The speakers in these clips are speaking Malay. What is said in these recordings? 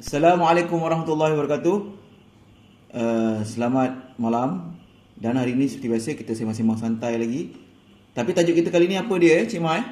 Assalamualaikum warahmatullahi wabarakatuh. Selamat malam. Dan hari ini seperti biasa kita sembang-sembang santai lagi. Tapi tajuk kita kali ni apa dia, Cik Mai?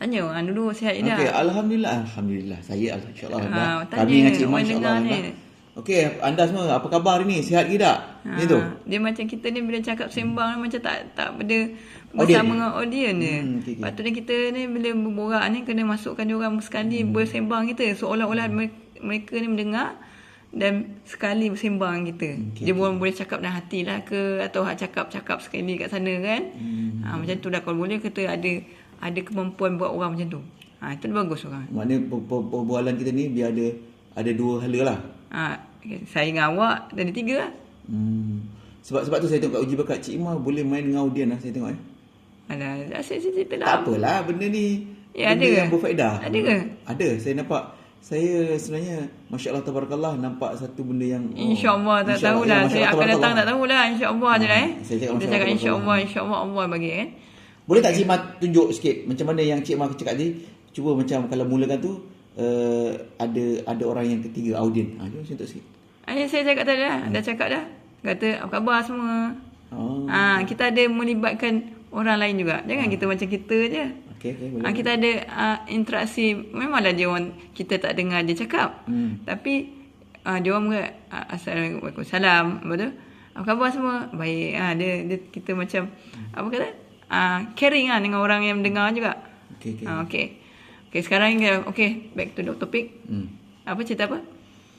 Tanya dulu sihat je Okey, dah. alhamdulillah. Saya insya-Allah dah. Tanya Kami dengan Cik Mai orang insya-Allah dengar dah. ni. Okey, anda semua apa khabar hari ni? Sihat ke tak? Gitu. Dia macam kita ni bila cakap sembang macam tak benda Audien. bersama dengan audien je. Okey. Patutnya kita ni bila berborak ni kena masukkan dia orang sekali bersembang kita seolah-olah mereka ni mendengar dan sekali bersembang kita. Dia boleh cakap dalam hati lah ke atau cakap sekali kat sana kan. Macam tu dah, kalau boleh kita ada kemampuan buat orang macam tu. Itu bagus orang. Maknanya perbualan kita ni biar ada dua hala lah. Saya dengan awak ada tiga lah. Sebab tu saya tengok kat uji bakat Cik Mai boleh main dengan audien lah saya tengok. Alah, asyik cerita lah. Tak apalah, benda ni Ya, benda ada yang ke? berfaedah. Ada ke? Ada, saya nampak. Saya sebenarnya Masya-Allah Tabarakallah nampak satu benda yang InsyaAllah tak insya-Allah, tahulah. ya, Saya Masya-Allah akan Tabarakallah. datang tak tahulah. InsyaAllah je lah Saya cakap Kita cakap InsyaAllah Allah bagi kan. Boleh tak Cik Mat tunjuk sikit macam mana yang Cik Mat cakap tadi? Cuba macam kalau mulakan tu ada orang yang ketiga, audien. Jom sentuh sikit. Saya cakap tadi lah. Dah cakap dah. Kata apa khabar semua. Kita ada melibatkan orang lain juga. Jangan kita macam kita je. Okey, boleh. Kita ada interaksi. Memanglah dia orang kita tak dengar dia cakap. Tapi dia orang Assalamualaikum, Waalaikumsalam. Lepas tu apa khabar semua? Baik. Dia kita macam apa kata? Caring dengan orang yang mendengar juga. Okey, sekarang back to the topic. Apa cerita apa?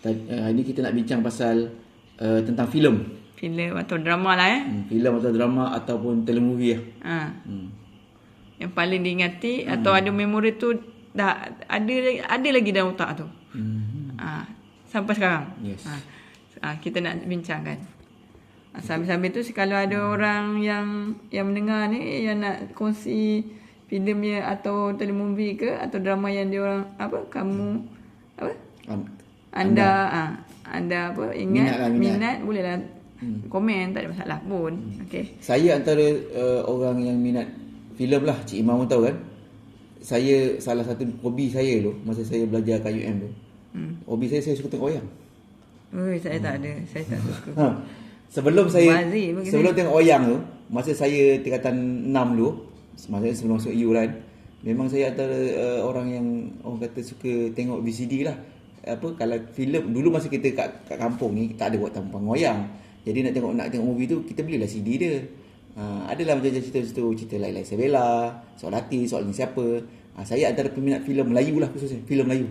Ini kita nak bincang pasal tentang filem. Filem atau drama lah Filem atau drama ataupun telemovie lah. Yang paling diingati atau ada memori tu dah ada lagi dalam otak tu. Sampai sekarang. Yes. Kita nak bincangkan. Sambil-sambil tu kalau ada orang yang mendengar ni yang nak kongsi filmnya atau telemovie ke atau drama yang dia orang anda ingat minat bolehlah komen, tak ada masalah pun. Okey. Saya antara orang yang minat filem lah. Cik Imam pun tahu kan. Saya salah satu hobi saya tu masa saya belajar kat UM tu. Hobi saya suka tengok wayang. Saya tak ada. Saya tak suka. Sebelum tengok wayang tu, masa saya tingkatan 6 dulu, maksudnya sebelum masuk U kan, memang saya antara orang yang orang kata suka tengok VCD lah. Kalau filem dulu masa kita kat kampung ni tak ada buat tampang wayang. Jadi nak tengok movie tu kita belilah CD dia. Adalah macam cerita Lailai Sabella, Soal Hati, Soal Ni Siapa. Saya antara peminat filem Melayu lah, khususnya filem Melayu.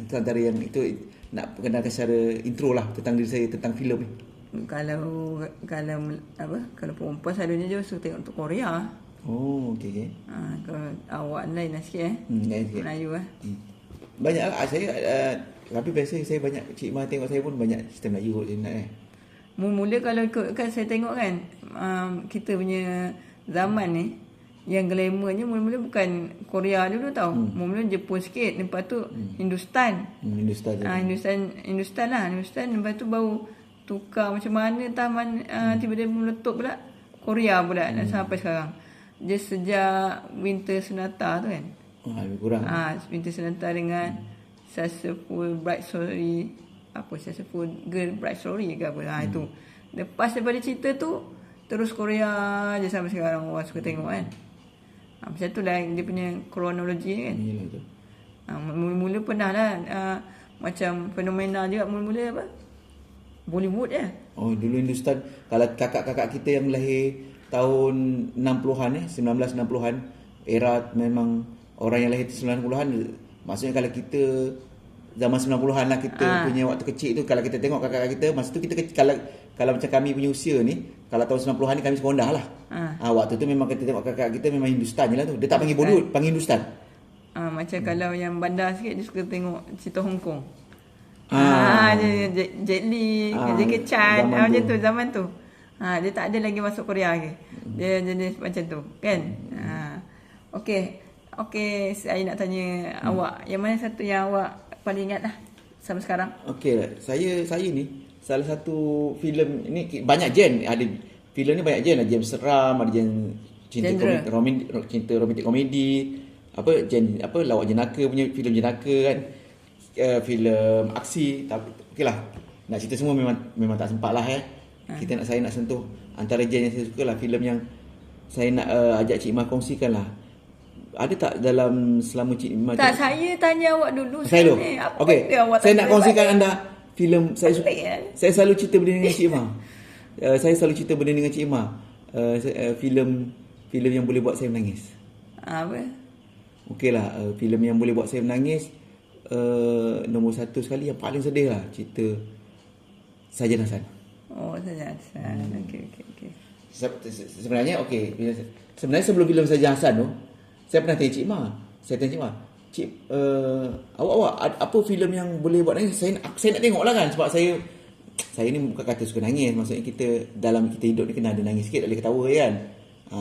Itu antara yang itu nak perkenalkan secara intro lah tentang diri saya tentang filem ni. Kalau perempuan selalunya je suka tengok untuk Korea. Okey. Kalau awak lain lah sikit Lain sikit. Melayu Banyak lah saya tapi biasa saya banyak Cik Ma tengok saya pun banyak cerita Melayu je nak Mula-mula kalau ikutkan saya tengok kan, kita punya zaman ni yang glamournya mula-mula bukan Korea dulu tau. Mula-mula Jepun sikit, lepas tu Hindustan. Hindustan lah. Lepas tu baru tukar macam mana tiba-tiba meletup pula Korea pula dan sampai sekarang. Dia sejak Winter Sonata tu kan. Lebih kurang. Winter Sonata dengan Successful Bright Story, Successful Girl Bright Story ke apa. Itu. Lepas daripada cerita tu terus Korea je sampai sekarang orang suka tengok kan. Macam tu lah dia punya kronologi kan. Mula-mula pernah lah macam fenomena juga mula-mula Bollywood je. Dulu Hindustan, kalau kakak-kakak kita yang lahir tahun 60-an 1960-an, era memang orang yang lahir 90-an, maksudnya kalau kita zaman 90-an lah kita punya waktu kecil tu, kalau kita tengok kakak-kakak kita masa tu kita kalau macam kami punya usia ni, kalau tahun 90-an ni kami sekolah lah. Waktu tu memang kita tengok kakak kita memang Hindustan je lah tu. Dia tak panggil Bollywood, panggil Hindustan. Macam kalau yang bandar sikit dia suka tengok cerita Hong Kong. Jet Li, Jackie Chan, macam tu zaman tu. Dia tak ada lagi masuk Korea ke. Dia jenis macam tu kan. Okey, saya nak tanya awak, yang mana satu yang awak paling ingat lah sampai sekarang? Okey, saya ni salah satu filem ni banyak genre, ada filem ni banyak genre, ada genre seram, ada genre cinta romantik komedi, lawak jenaka punya filem jenaka kan. filem aksi, tapi okeylah. Nak cerita semua memang tak sempat lah saya nak sentuh antara genre yang saya suka lah, filem yang saya nak ajak Cik Mah kongsikan lah. Ada tak dalam selama Cik Mah? Tak, saya tanya awak dulu. Saya dulu. Okey. Saya nak kongsikan anda filem saya selalu cerita benda dengan Cik Mah. Saya selalu cerita benda dengan Cik Mah. Filem yang boleh buat saya menangis. Apa? Okeylah, filem yang boleh buat saya menangis, nombor satu sekali yang paling sedih lah, cerita Sarjan Hassan. Oh, Sarjan Hassan. Okey. Sebenarnya sebenarnya sebelum filem Sarjan Hassan tu, saya pernah tanya Cik Mah. Saya tanya Cik Mah, Cik, awak apa filem yang boleh buat nangis? Saya nak tengok lah kan, sebab saya ni bukan kata suka nangis, maksudnya dalam kita hidup ni kena ada nangis sikit, tak boleh ketawa kan.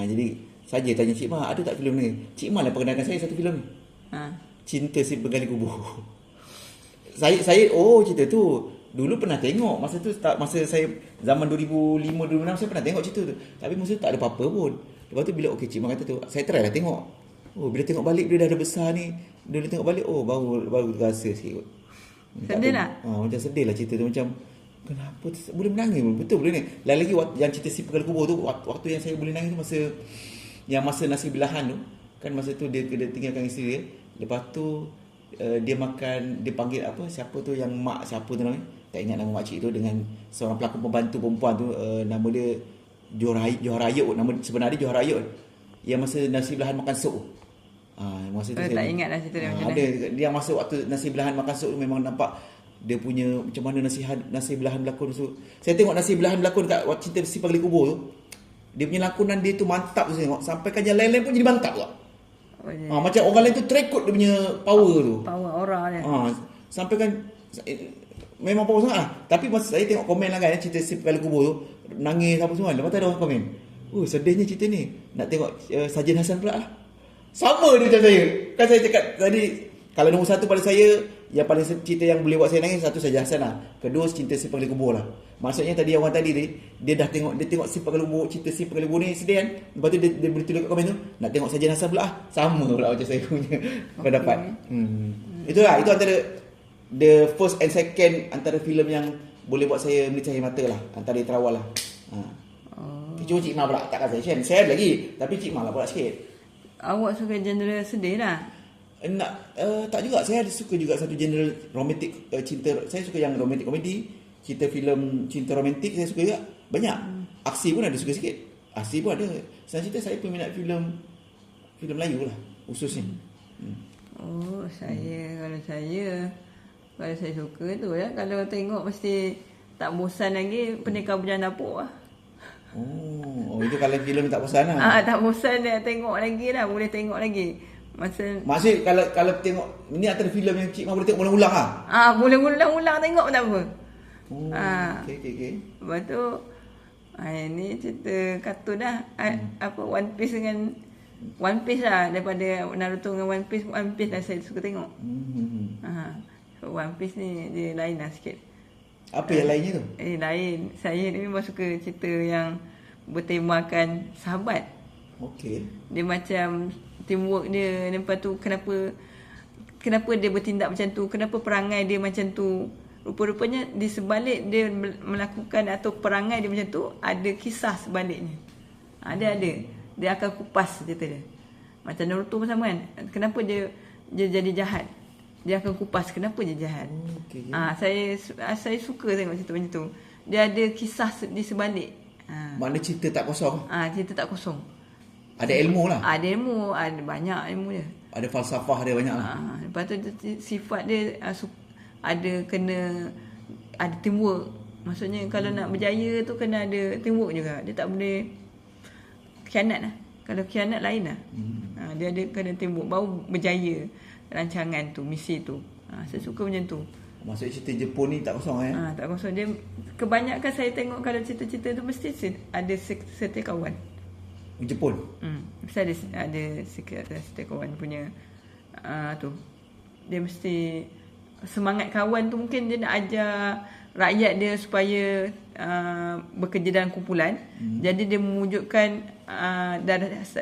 Jadi saja tanya Cik Mah, ada tak filem ni? Cik Mah lah perkenalkan saya satu filem ni. Cinta Si Penggali Kubur. Saya cerita tu dulu pernah tengok, masa saya zaman 2005-2006 saya pernah tengok cerita tu. Tapi masa tu tak ada apa-apa pun. Lepas tu bila Cik Mah kata tu, saya try lah tengok. Bila tengok balik dia dah ada besar ni, bila tengok balik baru rasa sikit. Sedih tak? Macam sedih lah cerita tu, macam kenapa boleh menangis? Betul boleh ni. Lain lagi yang cerita Si Penggali Kubur tu, waktu yang saya boleh nangis tu masa nasi belahan tu. Kan masa tu dia tinggalkan isteri dia. Lepas tu dia makan, dia panggil siapa tu yang mak siapa tu namanya, tak ingat nama makcik tu, dengan seorang pelakon pembantu perempuan tu, nama dia Johorayut, nama sebenar dia Johorayut, yang masa nasi belahan makan sup. Masa tu saya tak ingat lah cerita dia macam mana. Ada dia masa waktu nasi belahan makan sup tu, memang nampak dia punya macam mana nasi belahan berlakon tu. Saya tengok nasi belahan berlakon kat cerita Si Penggali Kubur tu, dia punya lakonan dia tu mantap tu, saya tengok sampai kan yang lain-lain pun jadi mantap tak. Macam orang lain tu terekut dia punya power tu. Power aura dia. Sampai kan memang power sangat lah. Tapi masa saya tengok komen lah kan, cerita Si Penggali Kubur tu, nangis apa semua. Lepas tu ada orang komen, sedihnya cerita ni, nak tengok Sarjan Hassan pula lah. Sama dia macam saya. Kan saya cakap tadi, kalau nombor satu pada saya, yang paling cerita yang boleh buat saya nangis, satu Sarjan Hassan lah. Kedua cerita Si Penggali Kubur lah. Maksudnya tadi orang tadi dia dah tengok Si Penggali Kubur, cerita Si Penggali Kubur ni sedih kan. Lepas tu dia boleh tulis kat komen tu, nak tengok Sarjan Hassan pula lah. Sama pula macam saya punya pendapat. Itulah, itu antara the first and second antara filem yang boleh buat saya menicah mata lah, antara yang terawal lah. Cuma Cik Mah pula, takkan saya share lagi. Tapi Cik Mah lah pula sikit. Awak suka genre sedih lah? Tak juga. Saya ada suka juga satu genre romantik, cinta. Saya suka yang romantik komedi, cerita filem cinta romantik saya suka juga. Banyak. Aksi pun ada suka sikit. Aksi pun ada. Saya cerita saya peminat filem Melayu lah khususnya. Kalau saya suka tu ya, kalau tengok mesti tak bosan lagi, Pendekar Bujang Dapur lah. Itu kalau filem tak bosan lah. Tak bosan dia tengok lagi lah, boleh tengok lagi. Maksud kalau tengok ni antara filem yang Cik Mah boleh tengok ulang-ulang lah. Boleh ulang-ulang tengok tak apa. Okey. Lepas tu ini cerita kartun dah. One Piece lah, daripada Naruto dengan One Piece lah saya suka tengok. One Piece ni dia lain lah sikit. Apa yang lainnya tu? Lain. Saya ni memang suka cerita yang bertemakan sahabat. Okey. Dia macam teamwork dia. Lepas tu kenapa dia bertindak macam tu, kenapa perangai dia macam tu. Rupa-rupanya di sebalik dia melakukan atau perangai dia macam tu, ada kisah sebaliknya. Ada. Dia akan kupas cerita dia. Macam Naruto pun sama kan. Kenapa dia jadi jahat, dia akan kupas kenapa dia jahat. Okay. Saya suka tengok cerita macam tu. Dia ada kisah di sebalik. Makna cerita tak kosong. Cerita tak kosong. Ada ilmu lah. Ada ilmu, ada banyak ilmu dia. Ada falsafah dia banyak lah. Lepas tu sifat dia ada teamwork. Maksudnya kalau nak berjaya tu kena ada teamwork juga. Dia tak boleh khianat lah. Kalau khianat lain lah. Dia ada kena teamwork baru berjaya rancangan tu, misi tu. Saya suka macam tu. Maksudnya cerita Jepun ni tak kosong tak kosong. Dia kebanyakan saya tengok kalau cerita-cerita tu mesti ada serta kawan. Jepun. Mesti ada serta kawan punya tu. Dia mesti semangat kawan tu, mungkin dia nak ajar rakyat dia supaya bekerja dalam kumpulan. Jadi dia mewujudkan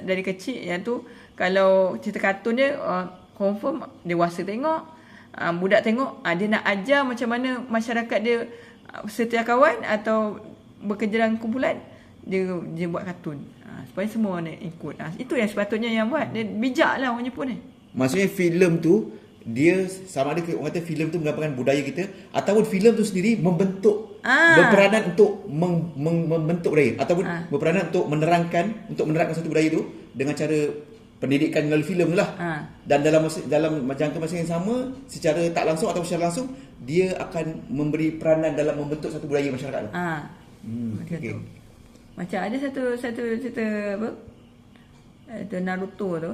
dari kecil, iaitu kalau cerita kartun dia confirm dewasa tengok, budak tengok dia nak ajar macam mana masyarakat dia setia kawan atau bekerja dalam kumpulan, dia buat kartun supaya semua orang ikut. Itu yang sepatutnya yang buat. Dia bijak lah orang Jepun ni. Maksudnya filem tu dia sama ada orang kata filem tu menggambarkan budaya kita ataupun filem tu sendiri berperanan untuk membentuk budaya ataupun berperanan untuk menerangkan satu budaya tu dengan cara pendidikan melalui filem tu lah. Dan dalam jangka masa yang sama, secara tak langsung atau secara langsung, dia akan memberi peranan dalam membentuk satu budaya masyarakat tu. Okay. Macam ada satu cerita apa? Itu Naruto tu.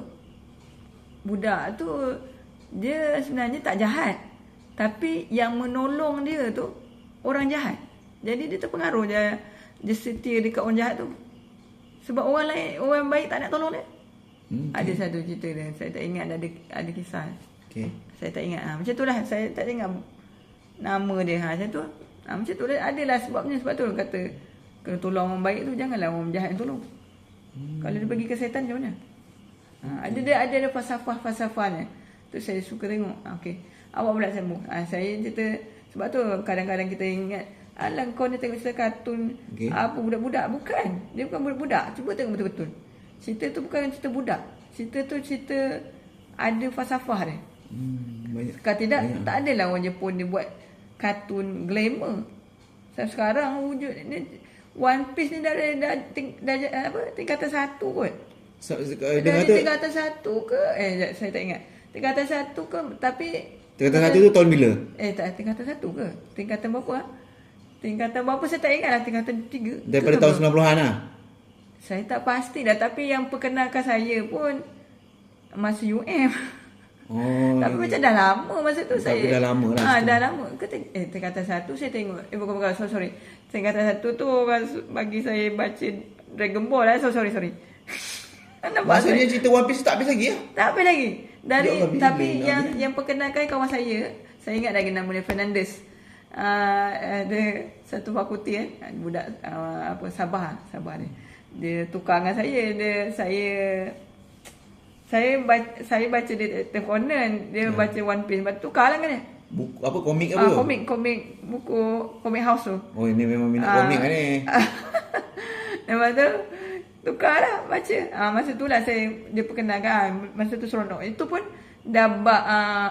Budak tu dia sebenarnya tak jahat. Tapi yang menolong dia tu orang jahat. Jadi dia terpengaruh dia setia dekat orang jahat tu. Sebab orang lain, orang baik tak nak tolong dia. Ada satu cerita dia. Saya tak ingat ada kisah. Okay. Saya tak ingat. Macam tu lah. Saya tak ingat nama dia. Macam tu. Macam tu lah. Adalah sebabnya. Sebab tu kata kena tolong orang baik tu, janganlah orang jahat yang tolong. Kalau dia bagi kesihatan macam mana? Ada falsafah-falsafahnya. Tu saya suka tengok. Okey. Awak pula sembuh. Saya cerita, sebab tu kadang-kadang kita ingat, alah kau ni tengok cerita kartun apa budak-budak. Bukan. Dia bukan budak-budak. Cuba tengok betul-betul. Cerita tu bukan cerita budak. Cerita tu cerita ada falsafah dia. Kalau tidak, tak adalah orang Jepun dia buat kartun glamour. Sekarang wujud ni One Piece ni dah tingkatan 1 kot. Dah tingkatan 1 ke? Saya tak ingat. Tingkatan 1 ke? Tapi tingkatan 1 tu tahun bila? Tak, tingkatan 1 ke? Tingkatan berapa? Tingkatan berapa saya tak ingat lah. Tingkatan 3 daripada tahun 90-an lah. Saya tak pasti dah. Tapi yang perkenalkan saya pun masa UM. Tapi macam dah lama masa tu. Tapi dah lama lah. Dah lama. Tingkatan 1 saya tengok. Bukan. Sorry. Tingkatan 1 tu bagi saya baca Dragon Ball lah. Sorry. Maksudnya cerita One Piece tak habis lagi ya? Tak habis lagi. Tapi yang perkenalkan kawan saya ingat lagi nama dia Fernandez. Ada satu fakulti budak Sabah dia. Dia tukar dengan saya. Saya baca Detective Conan, dia baca One Piece. Tukar lah kan dia. Buku apa, komik apa? Komik buku komik house tu. Oh, ini memang minat komik kan ni. Lepas tu tukar lah baca. Masa tu lah dia perkenalkan. Masa tu seronok. Itu pun dah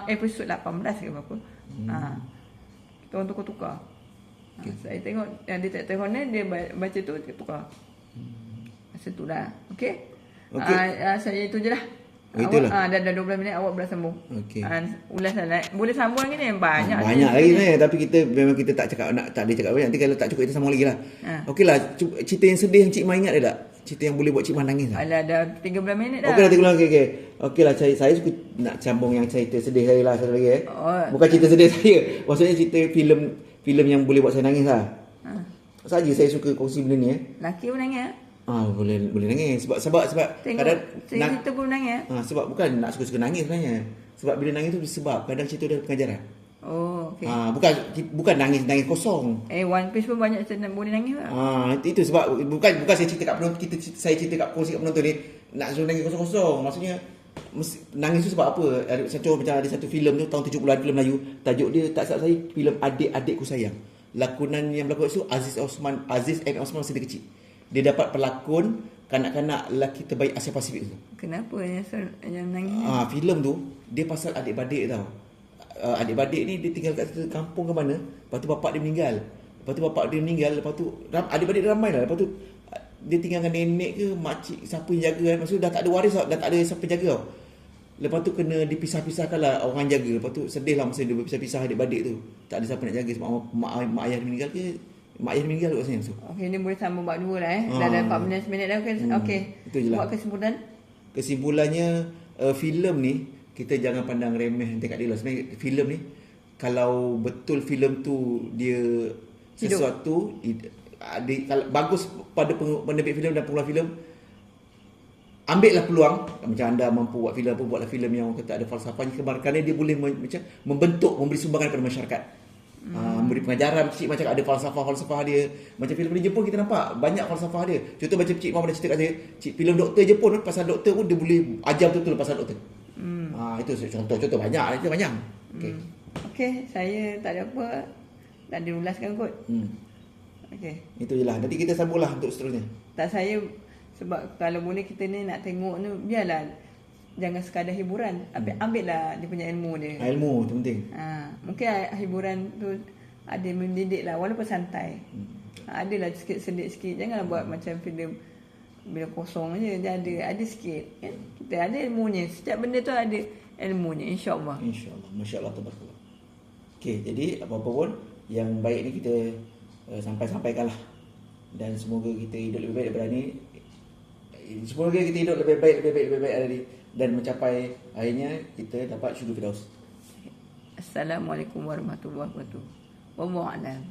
episod 18 ke berapa. Kita orang tukar-tukar. Saya tengok Detective Conan, dia baca tu, dia tukar. Masa tu lah. Okay. Saya itu je lah. Dah 12 minit awak boleh sambung. Okey. Ulasan boleh sambung lagi ni banyak lagi sebenarnya, tapi kita tak ada cakap banyak. Nanti kalau tak cukup kita sambung lagi lah. Okeylah, cerita yang sedih yang Cik Ma ingat ada tak? Cerita yang boleh buat Cik Ma nangis tak? Alah, dah 13 minit dah. Okeylah, 13 minit. Okeylah, saya suka nak sambung yang cerita sedih saya lah satu lagi. Bukan cerita sedih saya. Maksudnya cerita filem yang boleh buat saya nangis lah. Saja saya suka kongsi benda ni. Laki pun nangis. Boleh nangis sebab kadang cerita pun nangis. Sebab bukan nak suka-suka nangis sebenarnya. Sebab bila nangis tu sebab kadang cerita ada pengajaran. Okey. Bukan nangis kosong. One Piece pun banyak cerita boleh nangis lah. Itu sebab bukan saya cerita kat penonton, saya cerita kat kongsi kat penonton ni nak suruh nangis kosong-kosong. Maksudnya nangis tu sebab apa? Contoh macam ada satu filem tu tahun 70-an, filem Melayu, tajuk dia tak salah saya filem Adik-Adikku Sayang. Lakonan yang berlakon tu Aziz M. Osman masa dia kecil. Dia dapat pelakon kanak-kanak lelaki terbaik Asia Pasifik tu. Kenapa yang nangis? Filem tu dia pasal adik-beradik tau. Adik-beradik ni dia tinggal kat kampung ke mana, lepas tu bapak dia meninggal. Lepas tu adik-beradik dia ramai lah. Lepas tu dia tinggal dengan nenek ke makcik, siapa yang jaga kan. Maksudnya dah tak ada waris tau, dah tak ada siapa jaga tau. Lepas tu kena dipisah-pisahkan lah orang jaga. Lepas tu sedih lah masa dia berpisah-pisah adik-beradik tu. Tak ada siapa nak jaga sebab mak ayah dia meninggal ke. Mak ayah meninggal kat sini. Okey, ni boleh sambung bab 2 lah. Dah 14 minit dah. Okey. Itu je lah. Buat kesimpulan. Kesimpulannya filem ni kita jangan pandang remeh dekat dia lah. Sebenarnya filem ni kalau betul filem tu dia sesuatu kalau bagus pada penerbit filem dan pengeluar filem, ambillah peluang. Macam anda mampu buat filem, buatlah filem yang orang kata ada falsafahnya, kerana dia boleh macam membentuk, memberi sumbangan kepada masyarakat. Memberi pengajaran. Cik macam ada falsafah dia. Macam filem di Jepun kita nampak banyak falsafah dia. Contoh macam Cik Mama dah cerita kat saya, filem doktor Jepun pasal doktor pun dia boleh ajar betul-betul pasal doktor. Itu contoh banyak. Itu banyak. Okey. Okey, saya tak ada apa. Tak ada ulaskan kot. Okey. Itu je lah. Nanti kita sambunglah untuk seterusnya. Tak, saya sebab kalau boleh kita ni nak tengok ni, biarlah jangan sekadar hiburan. Ambillah dia punya ilmu dia. Ilmu tu penting. Mungkin hiburan tu ada mendidik lah walaupun santai. Adalah sikit selit sikit. Janganlah buat macam filem bila kosong je. Dia ada sikit kan. Kita ada ilmunya. Setiap benda tu ada ilmunya, insya-Allah. Insya-Allah. Masya-Allah, tabarakallah. Okey, jadi apa-apa pun yang baik ni kita sampaikanlah. Dan semoga kita hidup lebih baik daripada ni. Semoga kita hidup lebih baik dari dan mencapai akhirnya kita dapat syurga Firdaus. Assalamualaikum warahmatullahi wabarakatuh. Wallahu a'lam.